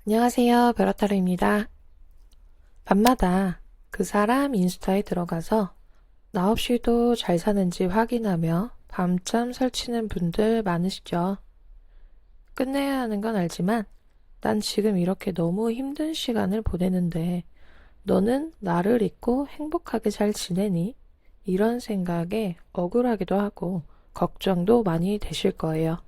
안녕하세요, 베라타르입니다. 밤마다 그 사람 인스타에 들어가서 나 없이도 잘 사는지 확인하며 밤잠 설치는 분들 많으시죠? 끝내야 하는 건 알지만 난 지금 이렇게 너무 힘든 시간을 보내는데 너는 나를 잊고 행복하게 잘 지내니? 이런 생각에 억울하기도 하고 걱정도 많이 되실 거예요.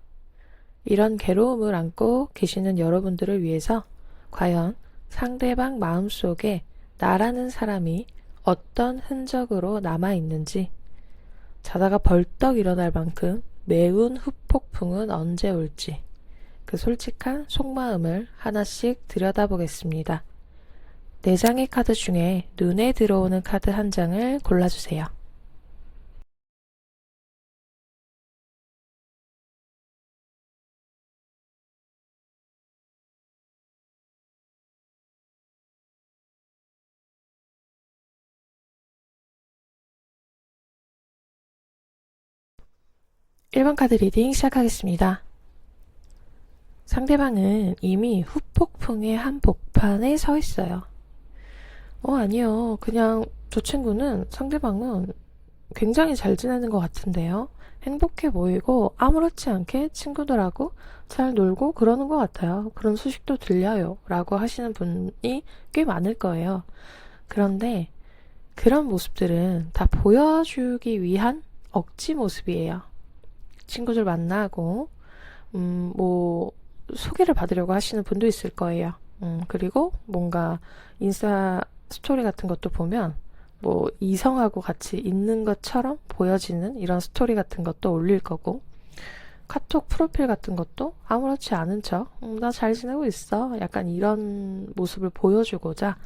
이런 괴로움을 안고 계시는 여러분들을 위해서 과연 상대방 마음속에 나라는 사람이 어떤 흔적으로 남아있는지, 자다가 벌떡 일어날 만큼 매운 후폭풍은 언제 올지, 그 솔직한 속마음을 하나씩 들여다보겠습니다. 4장의 카드 중에 눈에 들어오는 카드 한 장을 골라주세요. 1번 카드 리딩 시작하겠습니다. 상대방은 이미 후폭풍의 한복판에 서 있어요. 아니요. 그냥 저 친구는 상대방은 굉장히 잘 지내는 것 같은데요. 행복해 보이고 아무렇지 않게 친구들하고 잘 놀고 그러는 것 같아요. 그런 소식도 들려요. 라고 하시는 분이 꽤 많을 거예요. 그런데 그런 모습들은 다 보여주기 위한 억지 모습이에요. 친구들 만나고, 뭐, 소개를 받으려고 하시는 분도 있을 거예요. 그리고 뭔가 인스타 스토리 같은 것도 보면 뭐 이성하고 같이 있는 것처럼 보여지는 이런 스토리 같은 것도 올릴 거고, 카톡 프로필 같은 것도 아무렇지 않은 척, 나 잘 지내고 있어. 약간 이런 모습을 보여주고자,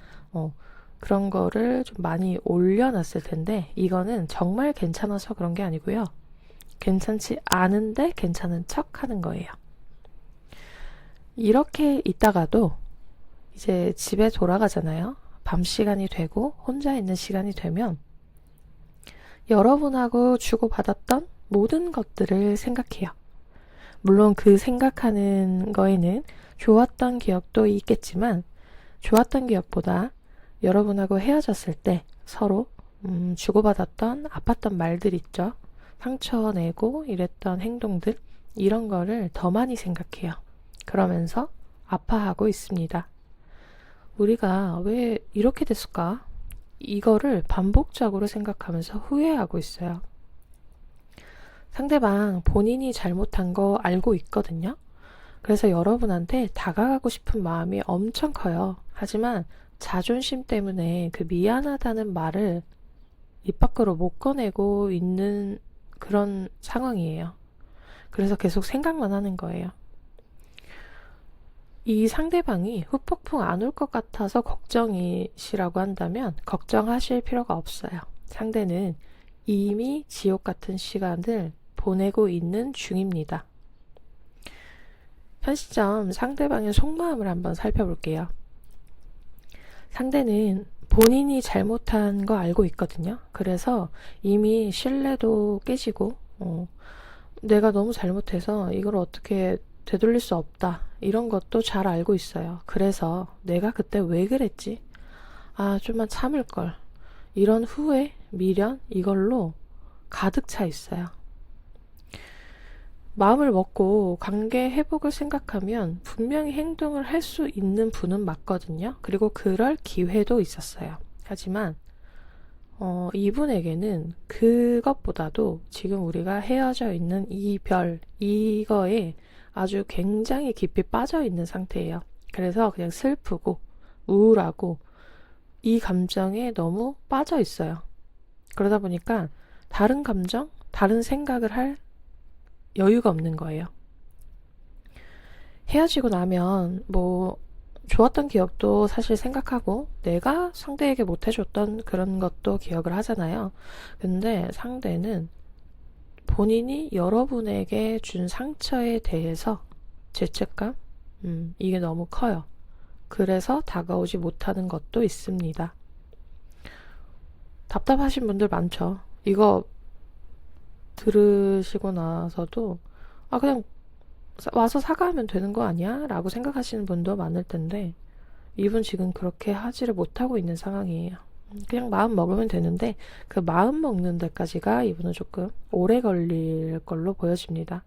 그런 거를 좀 많이 올려놨을 텐데, 이거는 정말 괜찮아서 그런 게 아니고요. 괜찮지 않은데 괜찮은 척 하는 거예요. 이렇게 있다가도 이제 집에 돌아가잖아요. 밤 시간이 되고 혼자 있는 시간이 되면 여러분하고 주고받았던 모든 것들을 생각해요. 물론 그 생각하는 거에는 좋았던 기억도 있겠지만 좋았던 기억보다 여러분하고 헤어졌을 때 서로 주고받았던 아팠던 말들 있죠. 상처내고 이랬던 행동들, 이런 거를 더 많이 생각해요. 그러면서 아파하고 있습니다. 우리가 왜 이렇게 됐을까? 이거를 반복적으로 생각하면서 후회하고 있어요. 상대방 본인이 잘못한 거 알고 있거든요. 그래서 여러분한테 다가가고 싶은 마음이 엄청 커요. 하지만 자존심 때문에 그 미안하다는 말을 입 밖으로 못 꺼내고 있는 그런 상황이에요. 그래서 계속 생각만 하는 거예요. 이 상대방이 후폭풍 안 올 것 같아서 걱정이시라고 한다면 걱정하실 필요가 없어요. 상대는 이미 지옥 같은 시간을 보내고 있는 중입니다. 현 시점 상대방의 속마음을 한번 살펴볼게요. 상대는 본인이 잘못한 거 알고 있거든요. 그래서 이미 신뢰도 깨지고, 내가 너무 잘못해서 이걸 어떻게 되돌릴 수 없다. 이런 것도 잘 알고 있어요. 그래서 내가 그때 왜 그랬지? 아, 좀만 참을걸. 이런 후회, 미련, 이걸로 가득 차 있어요. 마음을 먹고 관계 회복을 생각하면 분명히 행동을 할 수 있는 분은 맞거든요. 그리고 그럴 기회도 있었어요. 하지만 이분에게는 그것보다도 지금 우리가 헤어져 있는 이별, 이거에 아주 굉장히 깊이 빠져 있는 상태예요. 그래서 그냥 슬프고 우울하고 이 감정에 너무 빠져 있어요. 그러다 보니까 다른 감정, 다른 생각을 할 여유가 없는 거예요. 헤어지고 나면 뭐 좋았던 기억도 사실 생각하고 내가 상대에게 못해줬던 그런 것도 기억을 하잖아요. 근데 상대는 본인이 여러분에게 준 상처에 대해서 죄책감? 이게 너무 커요. 그래서 다가오지 못하는 것도 있습니다. 답답하신 분들 많죠. 이거 들으시고 나서도 그냥 와서 사과하면 되는 거 아니야? 라고 생각하시는 분도 많을 텐데, 이분 지금 그렇게 하지를 못하고 있는 상황이에요. 그냥 마음 먹으면 되는데, 그 마음 먹는 데까지가 이분은 조금 오래 걸릴 걸로 보여집니다.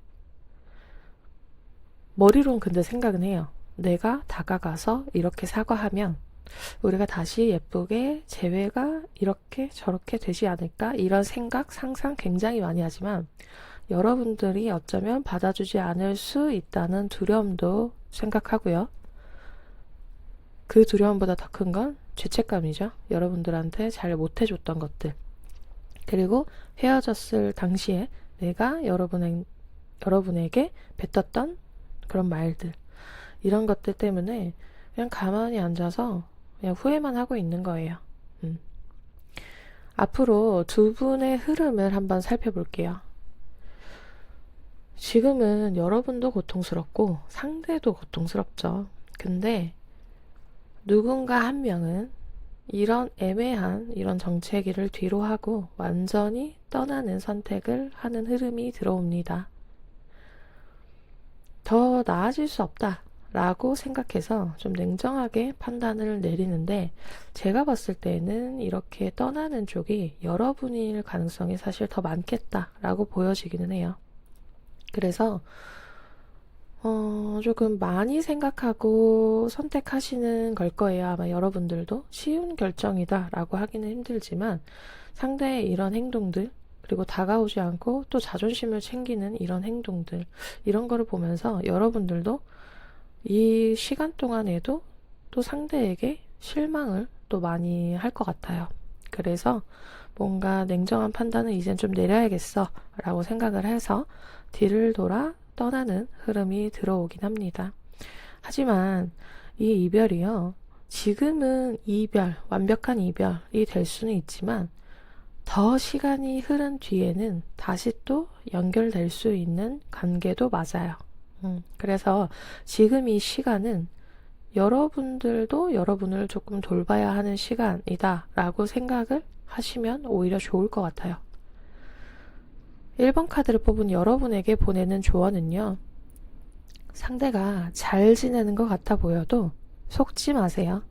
머리론 근데 생각은 해요. 내가 다가가서 이렇게 사과하면 우리가 다시 예쁘게 재회가 이렇게 저렇게 되지 않을까? 이런 생각, 상상 굉장히 많이 하지만 여러분들이 어쩌면 받아주지 않을 수 있다는 두려움도 생각하고요. 그 두려움보다 더 큰 건 죄책감이죠. 여러분들한테 잘 못해줬던 것들. 그리고 헤어졌을 당시에 내가 여러분에게 뱉었던 그런 말들. 이런 것들 때문에 그냥 가만히 앉아서 그냥 후회만 하고 있는 거예요. 앞으로 두 분의 흐름을 한번 살펴볼게요. 지금은 여러분도 고통스럽고 상대도 고통스럽죠. 근데 누군가 한 명은 이런 애매한 이런 정체기를 뒤로 하고 완전히 떠나는 선택을 하는 흐름이 들어옵니다. 더 나아질 수 없다 라고 생각해서 좀 냉정하게 판단을 내리는데, 제가 봤을 때는 이렇게 떠나는 쪽이 여러분일 가능성이 사실 더 많겠다 라고 보여지기는 해요. 그래서 조금 많이 생각하고 선택하시는 걸 거예요. 아마 여러분들도 쉬운 결정이다 라고 하기는 힘들지만, 상대의 이런 행동들, 그리고 다가오지 않고 또 자존심을 챙기는 이런 행동들, 이런 거를 보면서 여러분들도 이 시간 동안에도 또 상대에게 실망을 또 많이 할 것 같아요. 그래서 뭔가 냉정한 판단은 이젠 좀 내려야겠어 라고 생각을 해서 뒤를 돌아 떠나는 흐름이 들어오긴 합니다. 하지만 이 이별이요, 지금은 완벽한 이별이 될 수는 있지만 더 시간이 흐른 뒤에는 다시 또 연결될 수 있는 관계도 맞아요. 그래서 지금 이 시간은 여러분들도 여러분을 조금 돌봐야 하는 시간이다 라고 생각을 하시면 오히려 좋을 것 같아요. 1번 카드를 뽑은 여러분에게 보내는 조언은요, 상대가 잘 지내는 것 같아 보여도 속지 마세요.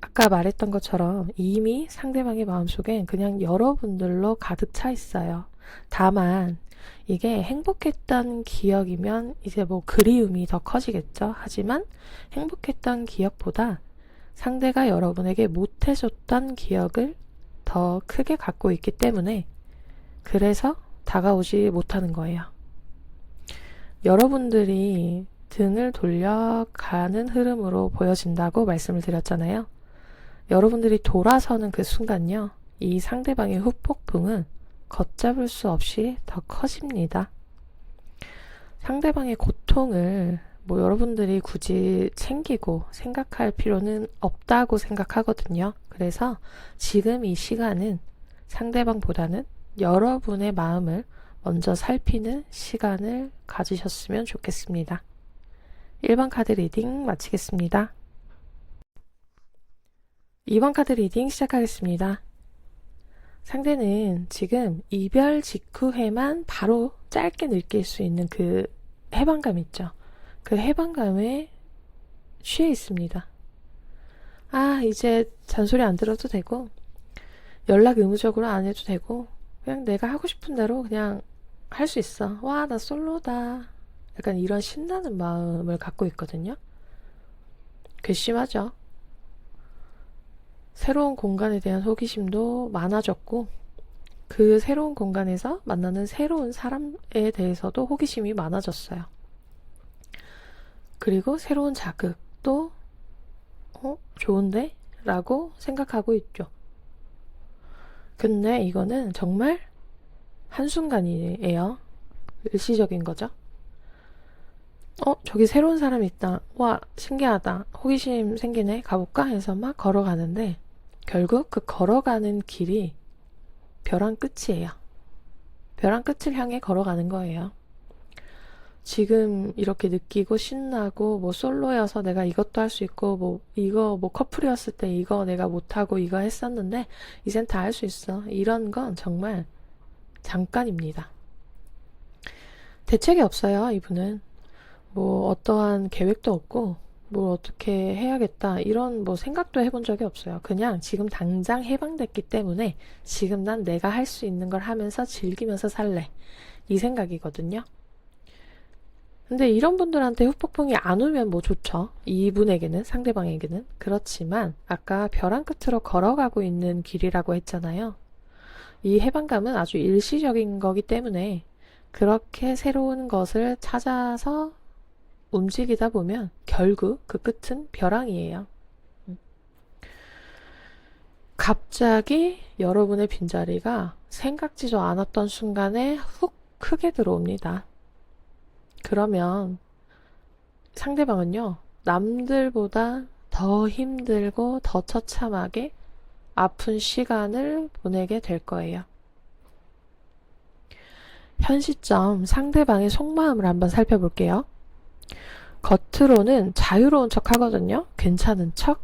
아까 말했던 것처럼 이미 상대방의 마음속엔 그냥 여러분들로 가득 차 있어요. 다만 이게 행복했던 기억이면 이제 뭐 그리움이 더 커지겠죠. 하지만 행복했던 기억보다 상대가 여러분에게 못해줬던 기억을 더 크게 갖고 있기 때문에, 그래서 다가오지 못하는 거예요. 여러분들이 등을 돌려가는 흐름으로 보여진다고 말씀을 드렸잖아요. 여러분들이 돌아서는 그 순간요, 이 상대방의 후폭풍은 걷잡을 수 없이 더 커집니다. 상대방의 고통을 뭐 여러분들이 굳이 챙기고 생각할 필요는 없다고 생각하거든요. 그래서 지금 이 시간은 상대방보다는 여러분의 마음을 먼저 살피는 시간을 가지셨으면 좋겠습니다. 1번 카드 리딩 마치겠습니다. 2번 카드 리딩 시작하겠습니다. 상대는 지금 이별 직후에만 바로 짧게 느낄 수 있는 그 해방감 있죠. 그 해방감에 취해 있습니다. 이제 잔소리 안 들어도 되고, 연락 의무적으로 안 해도 되고, 그냥 내가 하고 싶은 대로 그냥 할 수 있어. 와, 나 솔로다. 약간 이런 신나는 마음을 갖고 있거든요. 괘씸하죠. 새로운 공간에 대한 호기심도 많아졌고, 그 새로운 공간에서 만나는 새로운 사람에 대해서도 호기심이 많아졌어요. 그리고 새로운 자극도 좋은데? 라고 생각하고 있죠. 근데 이거는 정말 한순간이에요. 일시적인 거죠. 저기 새로운 사람이 있다. 와, 신기하다. 호기심 생기네. 가볼까? 해서 막 걸어가는데 결국 그 걸어가는 길이 벼랑 끝이에요. 벼랑 끝을 향해 걸어가는 거예요. 지금 이렇게 느끼고 신나고 뭐 솔로여서 내가 이것도 할 수 있고 뭐 이거 뭐 커플이었을 때 이거 내가 못하고 이거 했었는데 이젠 다 할 수 있어. 이런 건 정말 잠깐입니다. 대책이 없어요, 이분은. 뭐 어떠한 계획도 없고 뭘 어떻게 해야겠다 이런 뭐 생각도 해본 적이 없어요. 그냥 지금 당장 해방됐기 때문에 지금 난 내가 할 수 있는 걸 하면서 즐기면서 살래. 이 생각이거든요. 근데 이런 분들한테 후폭풍이 안 오면 뭐 좋죠. 이분에게는, 상대방에게는. 그렇지만 아까 벼랑 끝으로 걸어가고 있는 길이라고 했잖아요. 이 해방감은 아주 일시적인 거기 때문에 그렇게 새로운 것을 찾아서 움직이다 보면 결국 그 끝은 벼랑이에요. 갑자기 여러분의 빈자리가 생각지도 않았던 순간에 훅 크게 들어옵니다. 그러면 상대방은요, 남들보다 더 힘들고 더 처참하게 아픈 시간을 보내게 될 거예요. 현 시점 상대방의 속마음을 한번 살펴볼게요. 겉으로는 자유로운 척 하거든요. 괜찮은 척.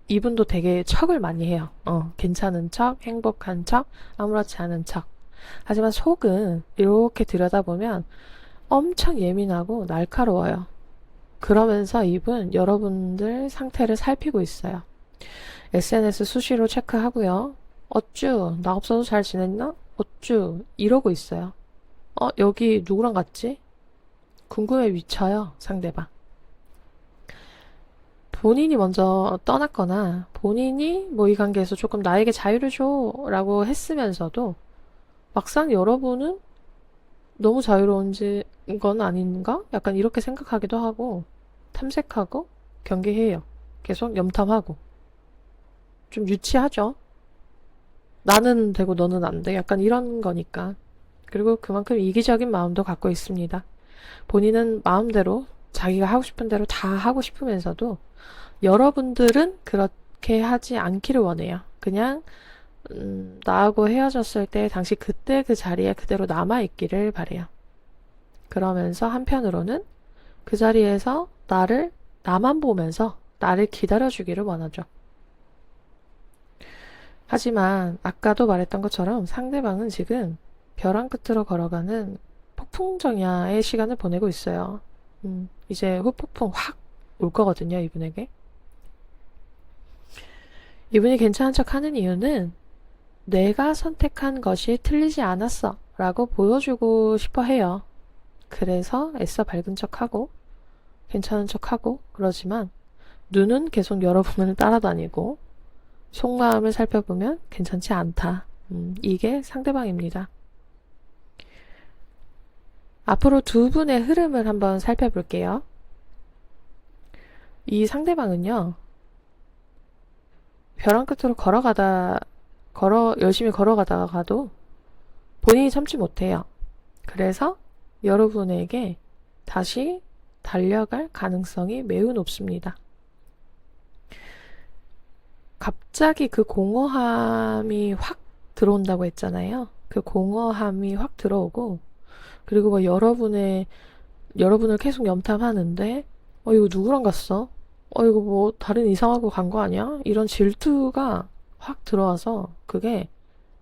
이분도 되게 척을 많이 해요. 괜찮은 척, 행복한 척, 아무렇지 않은 척. 하지만 속은 이렇게 들여다보면 엄청 예민하고 날카로워요. 그러면서 이분 여러분들 상태를 살피고 있어요. SNS 수시로 체크하고요. 어쭈, 나 없어도 잘 지냈나? 어쭈, 이러고 있어요. 여기 누구랑 갔지? 궁금해 미쳐요, 상대방. 본인이 먼저 떠났거나 본인이 뭐 이 관계에서 조금 나에게 자유를 줘 라고 했으면서도 막상 여러분은 너무 자유로운지 건 아닌가? 약간 이렇게 생각하기도 하고 탐색하고 경계해요. 계속 염탐하고 좀 유치하죠. 나는 되고 너는 안 돼. 약간 이런 거니까. 그리고 그만큼 이기적인 마음도 갖고 있습니다. 본인은 마음대로 자기가 하고 싶은 대로 다 하고 싶으면서도 여러분들은 그렇게 하지 않기를 원해요. 그냥 나하고 헤어졌을 때 당시 그때 그 자리에 그대로 남아있기를 바래요. 그러면서 한편으로는 그 자리에서 나만 보면서 나를 기다려주기를 원하죠. 하지만 아까도 말했던 것처럼 상대방은 지금 벼랑 끝으로 걸어가는 폭풍정야의 시간을 보내고 있어요. 이제 후폭풍 확 올 거거든요, 이분에게. 이분이 괜찮은 척 하는 이유는 내가 선택한 것이 틀리지 않았어 라고 보여주고 싶어 해요. 그래서 애써 밝은 척하고 괜찮은 척하고 그러지만 눈은 계속 여러분을 따라다니고 속마음을 살펴보면 괜찮지 않다. 이게 상대방입니다. 앞으로 두 분의 흐름을 한번 살펴볼게요. 이 상대방은요, 벼랑 끝으로 열심히 걸어가다가도 본인이 참지 못해요. 그래서 여러분에게 다시 달려갈 가능성이 매우 높습니다. 갑자기 그 공허함이 확 들어온다고 했잖아요. 그 공허함이 확 들어오고, 그리고 뭐 여러분을 계속 염탐하는데, 이거 누구랑 갔어? 이거 뭐 다른 이상하고 간 거 아니야? 이런 질투가 확 들어와서 그게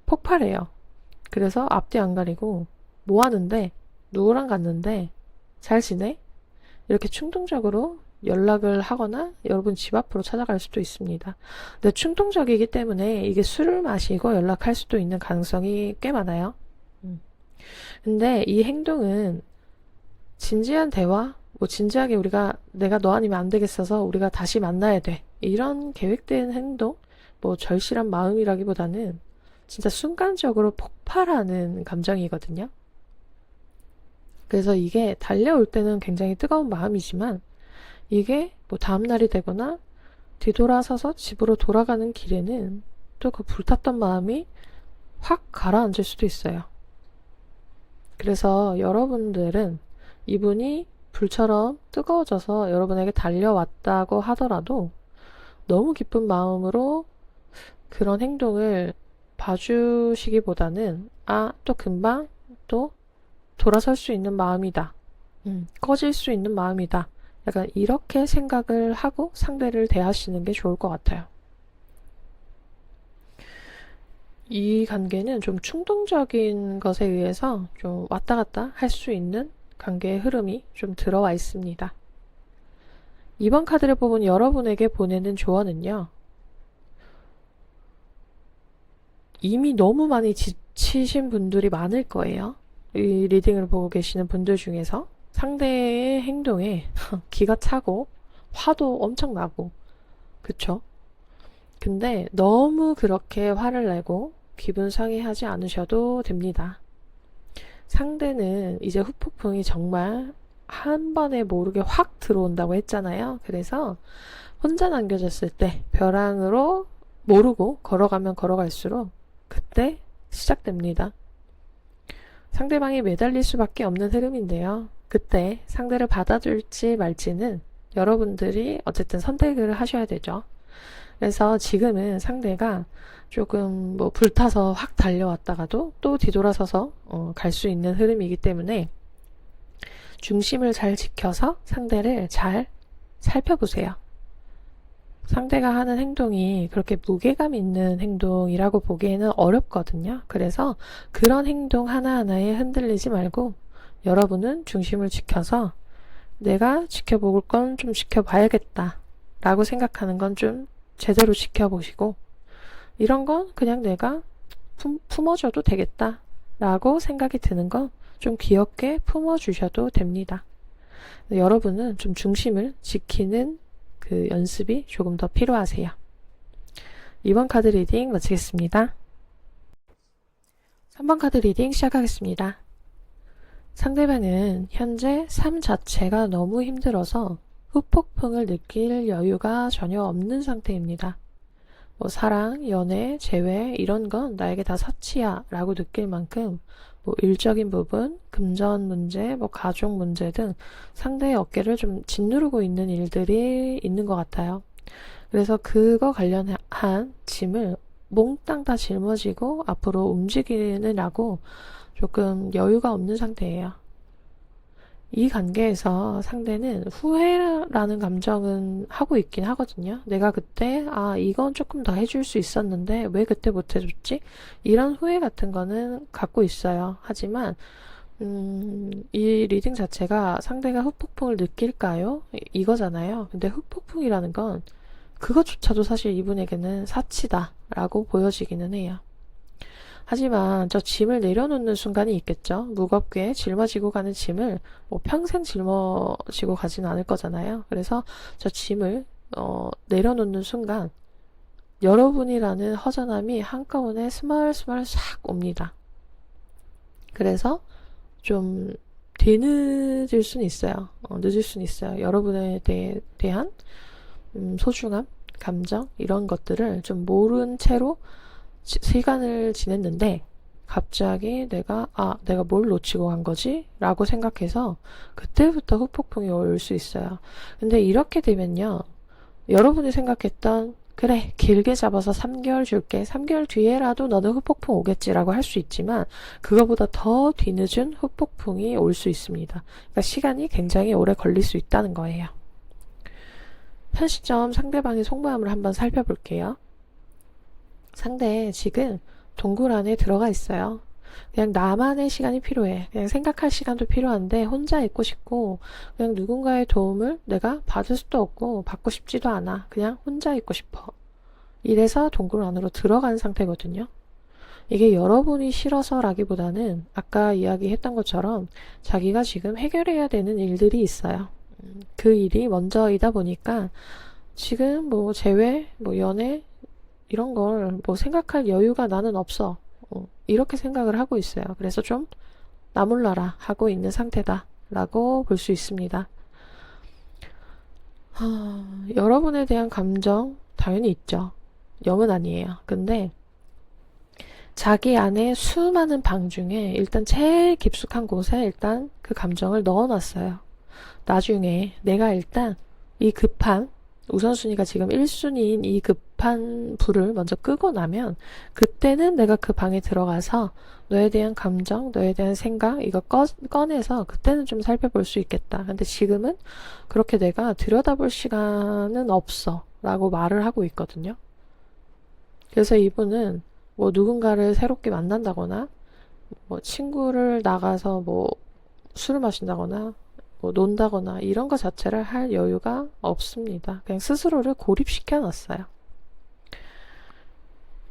폭발해요. 그래서 앞뒤 안 가리고 뭐 하는데? 누구랑 갔는데? 잘 지내? 이렇게 충동적으로 연락을 하거나 여러분 집 앞으로 찾아갈 수도 있습니다. 근데 충동적이기 때문에 이게 술을 마시고 연락할 수도 있는 가능성이 꽤 많아요. 근데 이 행동은 진지한 대화, 뭐 진지하게 내가 너 아니면 안 되겠어서 우리가 다시 만나야 돼. 이런 계획된 행동, 뭐 절실한 마음이라기보다는 진짜 순간적으로 폭발하는 감정이거든요. 그래서 이게 달려올 때는 굉장히 뜨거운 마음이지만 이게 뭐 다음날이 되거나 뒤돌아서서 집으로 돌아가는 길에는 또 그 불탔던 마음이 확 가라앉을 수도 있어요. 그래서 여러분들은 이분이 불처럼 뜨거워져서 여러분에게 달려왔다고 하더라도 너무 기쁜 마음으로 그런 행동을 봐주시기보다는 또 금방 또 돌아설 수 있는 마음이다. 꺼질 수 있는 마음이다. 약간 이렇게 생각을 하고 상대를 대하시는 게 좋을 것 같아요. 이 관계는 좀 충동적인 것에 의해서 좀 왔다 갔다 할 수 있는 관계의 흐름이 좀 들어와 있습니다. 이번 카드를 뽑은 여러분에게 보내는 조언은요. 이미 너무 많이 지치신 분들이 많을 거예요. 이 리딩을 보고 계시는 분들 중에서 상대의 행동에 기가 차고 화도 엄청 나고 그쵸? 근데 너무 그렇게 화를 내고 기분 상해하지 않으셔도 됩니다. 상대는 이제 후폭풍이 정말 한 번에 모르게 확 들어온다고 했잖아요. 그래서 혼자 남겨졌을 때 벼랑으로 모르고 걸어가면 걸어갈수록 그때 시작됩니다. 상대방이 매달릴 수밖에 없는 흐름인데요. 그때 상대를 받아줄지 말지는 여러분들이 어쨌든 선택을 하셔야 되죠. 그래서 지금은 상대가 조금 뭐 불타서 확 달려왔다가도 또 뒤돌아서서 갈 수 있는 흐름이기 때문에 중심을 잘 지켜서 상대를 잘 살펴보세요. 상대가 하는 행동이 그렇게 무게감 있는 행동이라고 보기에는 어렵거든요. 그래서 그런 행동 하나하나에 흔들리지 말고 여러분은 중심을 지켜서 내가 지켜볼 건 좀 지켜봐야겠다 라고 생각하는 건 좀 제대로 지켜보시고 이런 건 그냥 내가 품어줘도 되겠다 라고 생각이 드는 건 좀 귀엽게 품어주셔도 됩니다. 여러분은 좀 중심을 지키는 그 연습이 조금 더 필요하세요. 이번 카드 리딩 마치겠습니다. 3번 카드 리딩 시작하겠습니다. 상대방은 현재 삶 자체가 너무 힘들어서 후폭풍을 느낄 여유가 전혀 없는 상태입니다. 뭐 사랑, 연애, 재회 이런 건 나에게 다 사치야 라고 느낄 만큼 뭐 일적인 부분, 금전 문제, 뭐 가족 문제 등 상대의 어깨를 좀 짓누르고 있는 일들이 있는 것 같아요. 그래서 그거 관련한 짐을 몽땅 다 짊어지고 앞으로 움직이느라고 조금 여유가 없는 상태예요. 이 관계에서 상대는 후회라는 감정은 하고 있긴 하거든요. 내가 그때 이건 조금 더 해줄 수 있었는데 왜 그때 못 해줬지? 이런 후회 같은 거는 갖고 있어요. 하지만 이 리딩 자체가 상대가 후폭풍을 느낄까요? 이거잖아요. 근데 후폭풍이라는 건 그것조차도 사실 이분에게는 사치다라고 보여지기는 해요. 하지만 저 짐을 내려놓는 순간이 있겠죠. 무겁게 짊어지고 가는 짐을 뭐 평생 짊어지고 가지는 않을 거잖아요. 그래서 저 짐을 내려놓는 순간 여러분이라는 허전함이 한꺼번에 스멀스멀 싹 옵니다. 그래서 좀 뒤늦을 수는 있어요. 늦을 수는 있어요. 여러분에 대한 소중함, 감정 이런 것들을 좀 모른 채로 시간을 지냈는데 갑자기 내가 뭘 놓치고 간 거지? 라고 생각해서 그때부터 후폭풍이 올 수 있어요. 근데 이렇게 되면요. 여러분이 생각했던 그래 길게 잡아서 3개월 줄게 3개월 뒤에라도 너는 후폭풍 오겠지라고 할 수 있지만 그거보다 더 뒤늦은 후폭풍이 올 수 있습니다. 그러니까 시간이 굉장히 오래 걸릴 수 있다는 거예요. 현 시점 상대방의 속마음을 한번 살펴볼게요. 상대 지금 동굴 안에 들어가 있어요. 그냥 나만의 시간이 필요해. 그냥 생각할 시간도 필요한데 혼자 있고 싶고 그냥 누군가의 도움을 내가 받을 수도 없고 받고 싶지도 않아. 그냥 혼자 있고 싶어. 이래서 동굴 안으로 들어간 상태거든요. 이게 여러분이 싫어서라기보다는 아까 이야기했던 것처럼 자기가 지금 해결해야 되는 일들이 있어요. 그 일이 먼저이다 보니까 지금 뭐 재회, 뭐 연애 이런 걸 뭐 생각할 여유가 나는 없어. 이렇게 생각을 하고 있어요. 그래서 좀 나몰라라 하고 있는 상태다 라고 볼 수 있습니다. 여러분에 대한 감정 당연히 있죠. 0은 아니에요. 근데 자기 안에 수많은 방 중에 일단 제일 깊숙한 곳에 일단 그 감정을 넣어놨어요. 나중에 내가 일단 이 급한 우선순위가 지금 1순위인 이 급한 불을 먼저 끄고 나면 그때는 내가 그 방에 들어가서 너에 대한 감정, 너에 대한 생각 이거 꺼내서 그때는 좀 살펴볼 수 있겠다. 근데 지금은 그렇게 내가 들여다볼 시간은 없어 라고 말을 하고 있거든요. 그래서 이분은 뭐 누군가를 새롭게 만난다거나 뭐 친구를 나가서 뭐 술을 마신다거나 뭐 논다거나 이런 거 자체를 할 여유가 없습니다. 그냥 스스로를 고립시켜 놨어요.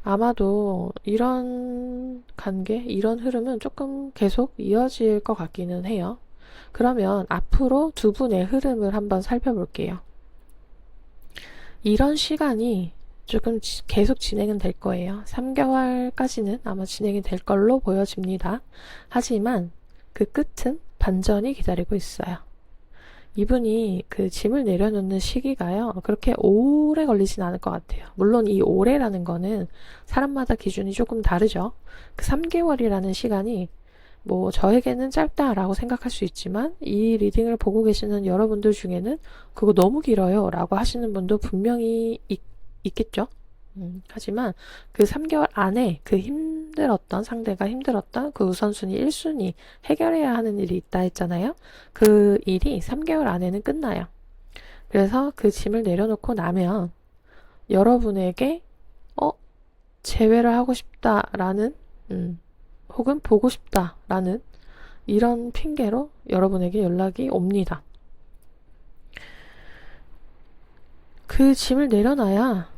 아마도 이런 관계, 이런 흐름은 조금 계속 이어질 것 같기는 해요. 그러면 앞으로 두 분의 흐름을 한번 살펴볼게요. 이런 시간이 조금 계속 진행은 될 거예요. 3개월까지는 아마 진행이 될 걸로 보여집니다. 하지만 그 끝은 반전이 기다리고 있어요. 이분이 그 짐을 내려놓는 시기가요, 그렇게 오래 걸리진 않을 것 같아요. 물론 이 오래라는 거는 사람마다 기준이 조금 다르죠. 그 3개월이라는 시간이 뭐 저에게는 짧다라고 생각할 수 있지만 이 리딩을 보고 계시는 여러분들 중에는 그거 너무 길어요 라고 하시는 분도 분명히 있겠죠. 하지만 그 3개월 안에 그 상대가 힘들었던 그 우선순위 1순위 해결해야 하는 일이 있다 했잖아요. 그 일이 3개월 안에는 끝나요. 그래서 그 짐을 내려놓고 나면 여러분에게 재회를 하고 싶다라는 혹은 보고 싶다라는 이런 핑계로 여러분에게 연락이 옵니다. 그 짐을 내려놔야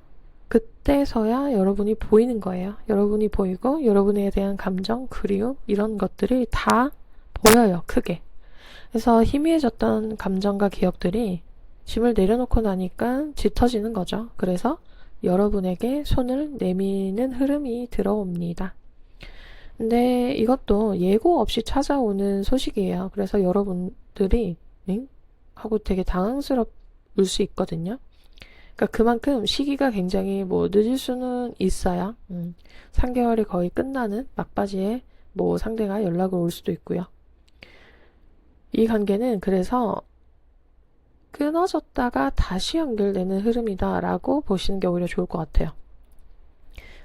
그때서야 여러분이 보이는 거예요. 여러분이 보이고 여러분에 대한 감정, 그리움 이런 것들이 다 보여요. 크게. 그래서 희미해졌던 감정과 기억들이 짐을 내려놓고 나니까 짙어지는 거죠. 그래서 여러분에게 손을 내미는 흐름이 들어옵니다. 근데 이것도 예고 없이 찾아오는 소식이에요. 그래서 여러분들이 응? 하고 되게 당황스러울 수 있거든요. 그러니까 그만큼 시기가 굉장히 뭐 늦을 수는 있어요. 3개월이 거의 끝나는 막바지에 뭐 상대가 연락을 올 수도 있고요. 이 관계는 그래서 끊어졌다가 다시 연결되는 흐름이다라고 보시는 게 오히려 좋을 것 같아요.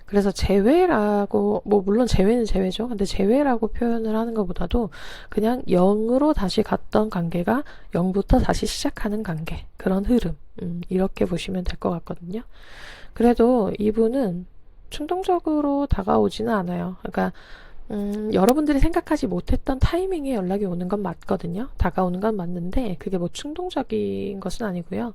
그래서 재회라고, 뭐 물론 재회는 재회죠. 근데 재회라고 표현을 하는 것보다도 그냥 0으로 다시 갔던 관계가 0부터 다시 시작하는 관계, 그런 흐름, 이렇게 보시면 될 것 같거든요. 그래도 이분은 충동적으로 다가오지는 않아요. 그러니까 여러분들이 생각하지 못했던 타이밍에 연락이 오는 건 맞거든요. 다가오는 건 맞는데 그게 뭐 충동적인 것은 아니고요.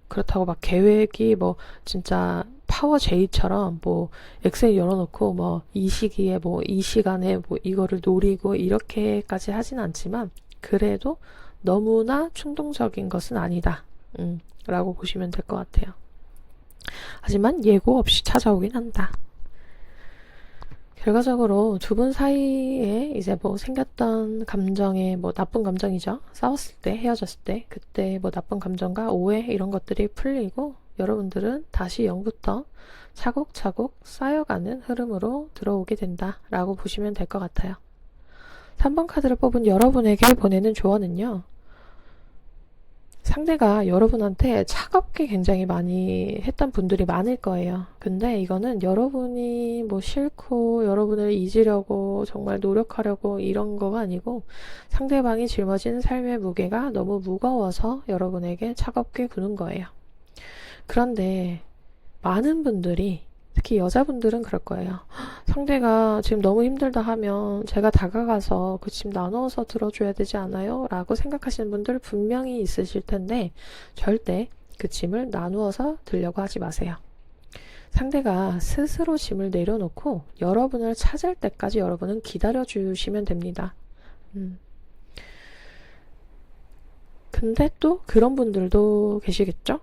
그렇다고 막 계획이 뭐 진짜 파워 J처럼 뭐 엑셀 열어놓고 뭐 이 시기에 뭐 이 시간에 뭐 이거를 노리고 이렇게까지 하진 않지만 그래도 너무나 충동적인 것은 아니다. 라고 보시면 될 것 같아요. 하지만 예고 없이 찾아오긴 한다. 결과적으로 두 분 사이에 이제 뭐 생겼던 감정의 뭐 나쁜 감정이죠. 싸웠을 때, 헤어졌을 때, 그때 뭐 나쁜 감정과 오해 이런 것들이 풀리고 여러분들은 다시 0부터 차곡차곡 쌓여가는 흐름으로 들어오게 된다라고 보시면 될 것 같아요. 3번 카드를 뽑은 여러분에게 보내는 조언은요. 상대가 여러분한테 차갑게 굉장히 많이 했던 분들이 많을 거예요. 근데 이거는 여러분이 뭐 싫고 여러분을 잊으려고 정말 노력하려고 이런 거가 아니고 상대방이 짊어진 삶의 무게가 너무 무거워서 여러분에게 차갑게 구는 거예요. 그런데 많은 분들이 특히 여자분들은 그럴 거예요. 상대가 지금 너무 힘들다 하면 제가 다가가서 그 짐 나눠서 들어줘야 되지 않아요? 라고 생각하시는 분들 분명히 있으실 텐데 절대 그 짐을 나누어서 들려고 하지 마세요. 상대가 스스로 짐을 내려놓고 여러분을 찾을 때까지 여러분은 기다려주시면 됩니다. 근데 또 그런 분들도 계시겠죠?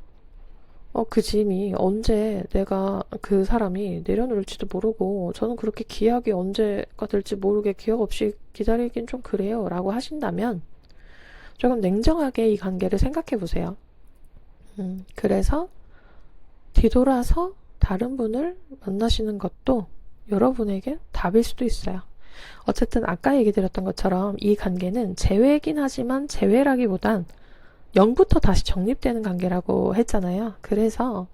그 짐이 언제 내가 그 사람이 내려놓을지도 모르고 저는 그렇게 기약이 언제가 될지 모르게 기약 없이 기다리긴 좀 그래요 라고 하신다면 조금 냉정하게 이 관계를 생각해 보세요. 그래서 뒤돌아서 다른 분을 만나시는 것도 여러분에게 답일 수도 있어요. 어쨌든 아까 얘기 드렸던 것처럼 이 관계는 재회이긴 하지만 재회라기보단 0부터 다시 정립되는 관계라고 했잖아요. 그래서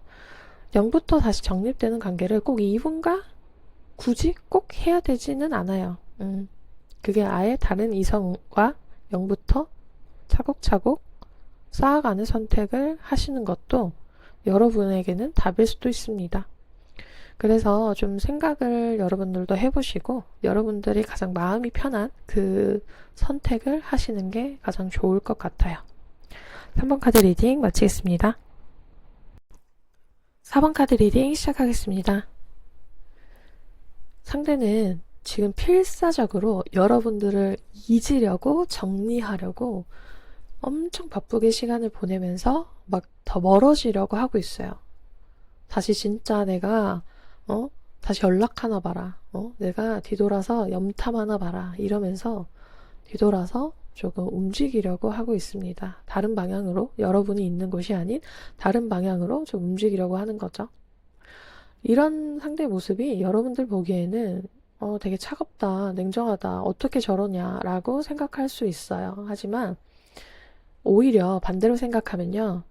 0부터 다시 정립되는 관계를 꼭 이분과 굳이 꼭 해야 되지는 않아요. 그게 아예 다른 이성과 0부터 차곡차곡 쌓아가는 선택을 하시는 것도 여러분에게는 답일 수도 있습니다. 그래서 좀 생각을 여러분들도 해보시고 여러분들이 가장 마음이 편한 그 선택을 하시는 게 가장 좋을 것 같아요. 3번 카드 리딩 마치겠습니다. 4번 카드 리딩 시작하겠습니다. 상대는 지금 필사적으로 여러분들을 잊으려고 정리하려고 엄청 바쁘게 시간을 보내면서 막 더 멀어지려고 하고 있어요. 다시 진짜 내가 다시 연락하나 봐라. 내가 뒤돌아서 염탐하나 봐라. 이러면서 뒤돌아서 조금 움직이려고 하고 있습니다. 다른 방향으로, 여러분이 있는 곳이 아닌 다른 방향으로 좀 움직이려고 하는 거죠. 이런 상대 모습이 여러분들 보기에는 되게 차갑다, 냉정하다, 어떻게 저러냐라고 생각할 수 있어요. 하지만 오히려 반대로 생각하면요.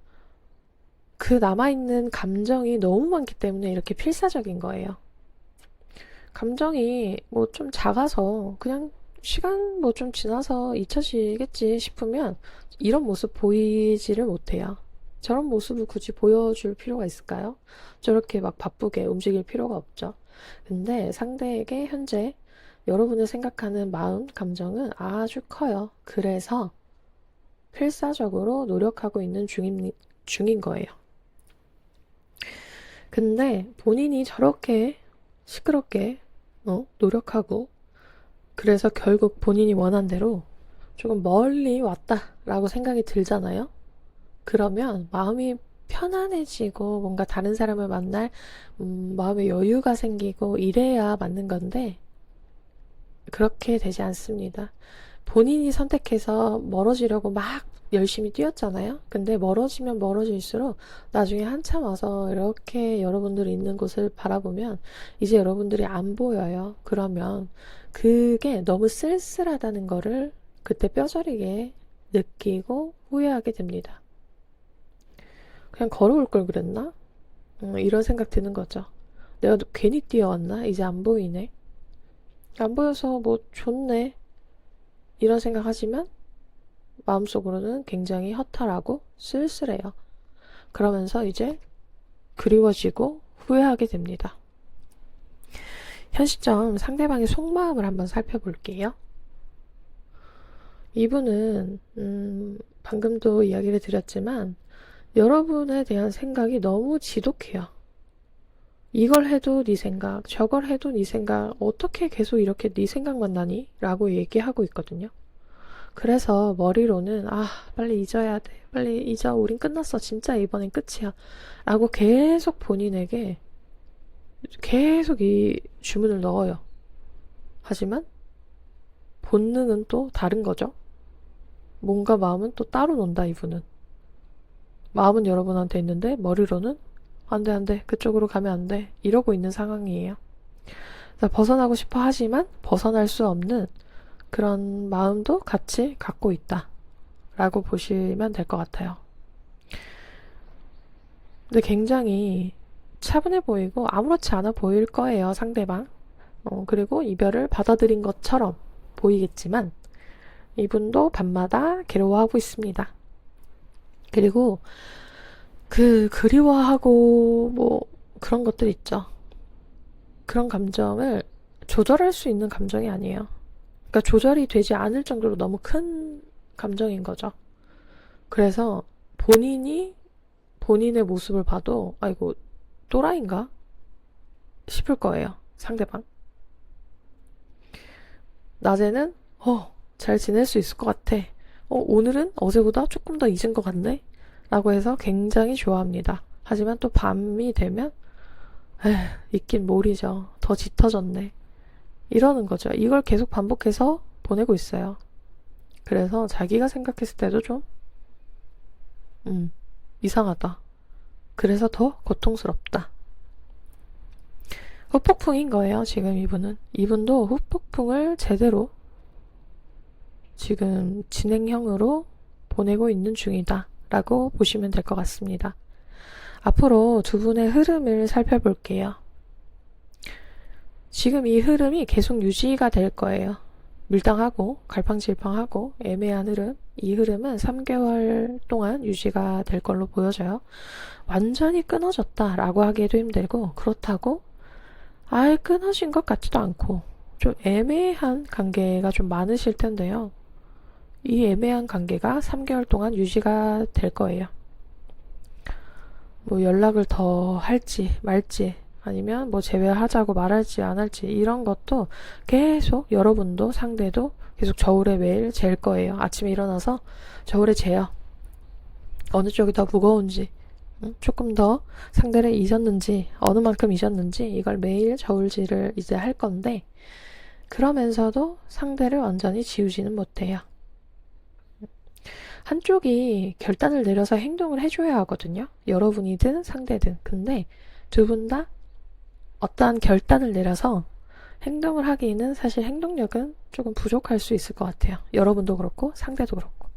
그 남아있는 감정이 너무 많기 때문에 이렇게 필사적인 거예요. 감정이 뭐 좀 작아서 그냥 시간 뭐 좀 지나서 잊혀지겠지 싶으면 이런 모습 보이지를 못해요. 저런 모습을 굳이 보여줄 필요가 있을까요? 저렇게 막 바쁘게 움직일 필요가 없죠. 근데 상대에게 현재 여러분을 생각하는 마음, 감정은 아주 커요. 그래서 필사적으로 노력하고 있는 중인 거예요. 근데 본인이 저렇게 시끄럽게 노력하고 그래서 결국 본인이 원한 대로 조금 멀리 왔다라고 생각이 들잖아요. 그러면 마음이 편안해지고 뭔가 다른 사람을 만날 마음의 여유가 생기고 이래야 맞는 건데 그렇게 되지 않습니다. 본인이 선택해서 멀어지려고 막 열심히 뛰었잖아요. 근데 멀어지면 멀어질수록 나중에 한참 와서 이렇게 여러분들이 있는 곳을 바라보면 이제 여러분들이 안 보여요. 그러면 그게 너무 쓸쓸하다는 거를 그때 뼈저리게 느끼고 후회하게 됩니다. 그냥 걸어올 걸 그랬나? 이런 생각 드는 거죠. 내가 괜히 뛰어왔나? 이제 안 보이네. 안 보여서 뭐 좋네. 이런 생각하지만 마음속으로는 굉장히 허탈하고 쓸쓸해요. 그러면서 이제 그리워지고 후회하게 됩니다. 현 시점 상대방의 속마음을 한번 살펴볼게요. 이분은 방금도 이야기를 드렸지만 여러분에 대한 생각이 너무 지독해요. 이걸 해도 네 생각, 저걸 해도 네 생각, 어떻게 계속 이렇게 네 생각만 나니? 라고 얘기하고 있거든요. 그래서 머리로는 빨리 잊어야 돼. 빨리 잊어. 우린 끝났어. 진짜 이번엔 끝이야. 라고 계속 본인에게 계속 이 주문을 넣어요. 하지만 본능은 또 다른 거죠. 뭔가 마음은 또 따로 논다, 이분은. 마음은 여러분한테 있는데 머리로는 안 돼, 안 돼. 그쪽으로 가면 안 돼. 이러고 있는 상황이에요. 벗어나고 싶어 하지만 벗어날 수 없는 그런 마음도 같이 갖고 있다 라고 보시면 될 것 같아요. 근데 굉장히 차분해 보이고 아무렇지 않아 보일 거예요, 상대방. 그리고 이별을 받아들인 것처럼 보이겠지만 이분도 밤마다 괴로워하고 있습니다. 그리고 그리워하고 뭐 그런 것들 있죠. 그런 감정을 조절할 수 있는 감정이 아니에요. 그러니까 조절이 되지 않을 정도로 너무 큰 감정인 거죠. 그래서 본인이 본인의 모습을 봐도 아이고 또라이인가 싶을 거예요. 상대방. 낮에는 잘 지낼 수 있을 것 같아. 오늘은 어제보다 조금 더 잊은 것 같네. 라고 해서 굉장히 좋아합니다. 하지만 또 밤이 되면 있긴 모르죠. 더 짙어졌네. 이러는 거죠. 이걸 계속 반복해서 보내고 있어요. 그래서 자기가 생각했을 때도 좀 이상하다. 그래서 더 고통스럽다. 후폭풍인 거예요, 지금 이분은. 이분도 후폭풍을 제대로 지금 진행형으로 보내고 있는 중이다 라고 보시면 될 것 같습니다. 앞으로 두 분의 흐름을 살펴볼게요. 지금 이 흐름이 계속 유지가 될 거예요. 밀당하고 갈팡질팡하고 애매한 흐름, 이 흐름은 3개월 동안 유지가 될 걸로 보여져요. 완전히 끊어졌다라고 하기에도 힘들고 그렇다고 아예 끊어진 것 같지도 않고 좀 애매한 관계가 좀 많으실 텐데요. 이 애매한 관계가 3개월 동안 유지가 될 거예요. 뭐 연락을 더 할지 말지 아니면 뭐 재회하자고 말할지 안 할지 이런 것도 계속 여러분도 상대도 계속 저울에 매일 잴 거예요. 아침에 일어나서 저울에 재요. 어느 쪽이 더 무거운지, 조금 더 상대를 잊었는지, 어느 만큼 잊었는지 이걸 매일 저울질을 이제 할 건데 그러면서도 상대를 완전히 지우지는 못해요. 한쪽이 결단을 내려서 행동을 해줘야 하거든요. 여러분이든 상대든. 근데 두 분 다 어떠한 결단을 내려서 행동을 하기에는 사실 행동력은 조금 부족할 수 있을 것 같아요. 여러분도 그렇고 상대도 그렇고.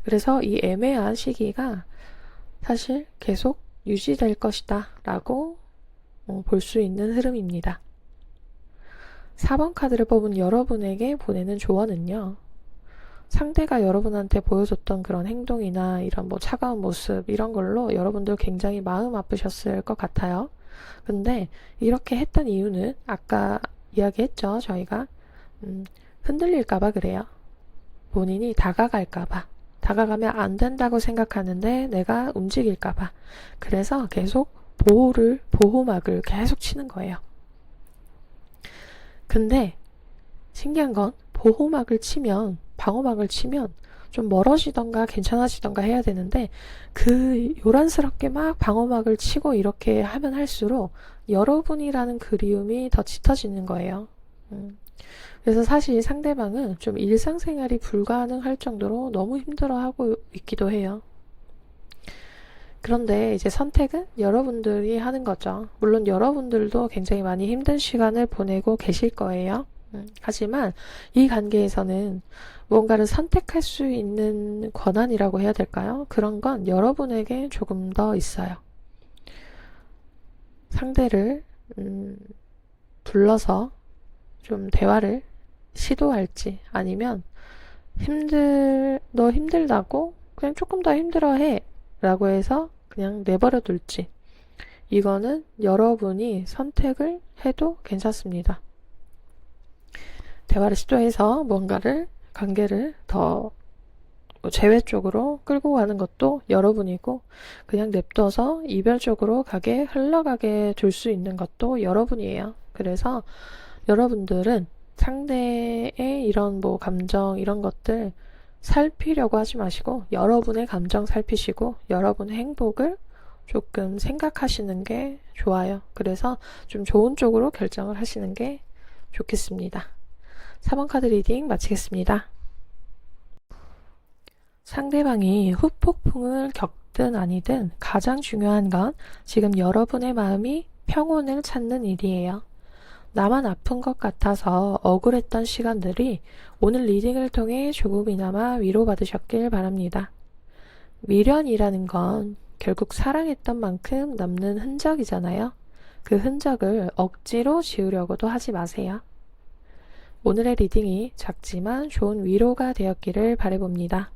그래서 이 애매한 시기가 사실 계속 유지될 것이다 라고 볼 수 있는 흐름입니다. 4번 카드를 뽑은 여러분에게 보내는 조언은요. 상대가 여러분한테 보여줬던 그런 행동이나 이런 뭐 차가운 모습 이런 걸로 여러분들 굉장히 마음 아프셨을 것 같아요. 근데 이렇게 했던 이유는 아까 이야기했죠. 저희가 흔들릴까봐 그래요. 본인이 다가갈까봐. 다가가면 안 된다고 생각하는데 내가 움직일까봐. 그래서 계속 보호막을 계속 치는 거예요. 근데 신기한 건 방어막을 치면 좀 멀어지던가 괜찮아지던가 해야 되는데 그 요란스럽게 막 방어막을 치고 이렇게 하면 할수록 여러분이라는 그리움이 더 짙어지는 거예요. 그래서 사실 상대방은 좀 일상생활이 불가능할 정도로 너무 힘들어하고 있기도 해요. 그런데 이제 선택은 여러분들이 하는 거죠. 물론 여러분들도 굉장히 많이 힘든 시간을 보내고 계실 거예요. 하지만 이 관계에서는 무언가를 선택할 수 있는 권한이라고 해야 될까요? 그런 건 여러분에게 조금 더 있어요. 상대를 불러서 좀 대화를 시도할지 아니면 너 힘들다고 그냥 조금 더 힘들어해 라고 해서 그냥 내버려 둘지 이거는 여러분이 선택을 해도 괜찮습니다. 대화를 시도해서 뭔가를 관계를 더 재회 쪽으로 끌고 가는 것도 여러분이고 그냥 냅둬서 이별 쪽으로 흘러가게 둘 수 있는 것도 여러분이에요. 그래서 여러분들은 상대의 이런 뭐 감정 이런 것들 살피려고 하지 마시고 여러분의 감정 살피시고 여러분의 행복을 조금 생각하시는 게 좋아요. 그래서 좀 좋은 쪽으로 결정을 하시는 게 좋겠습니다. 4번 카드 리딩 마치겠습니다. 상대방이 후폭풍을 겪든 아니든 가장 중요한 건 지금 여러분의 마음이 평온을 찾는 일이에요. 나만 아픈 것 같아서 억울했던 시간들이 오늘 리딩을 통해 조금이나마 위로받으셨길 바랍니다. 미련이라는 건 결국 사랑했던 만큼 남는 흔적이잖아요. 그 흔적을 억지로 지우려고도 하지 마세요. 오늘의 리딩이 작지만 좋은 위로가 되었기를 바라봅니다.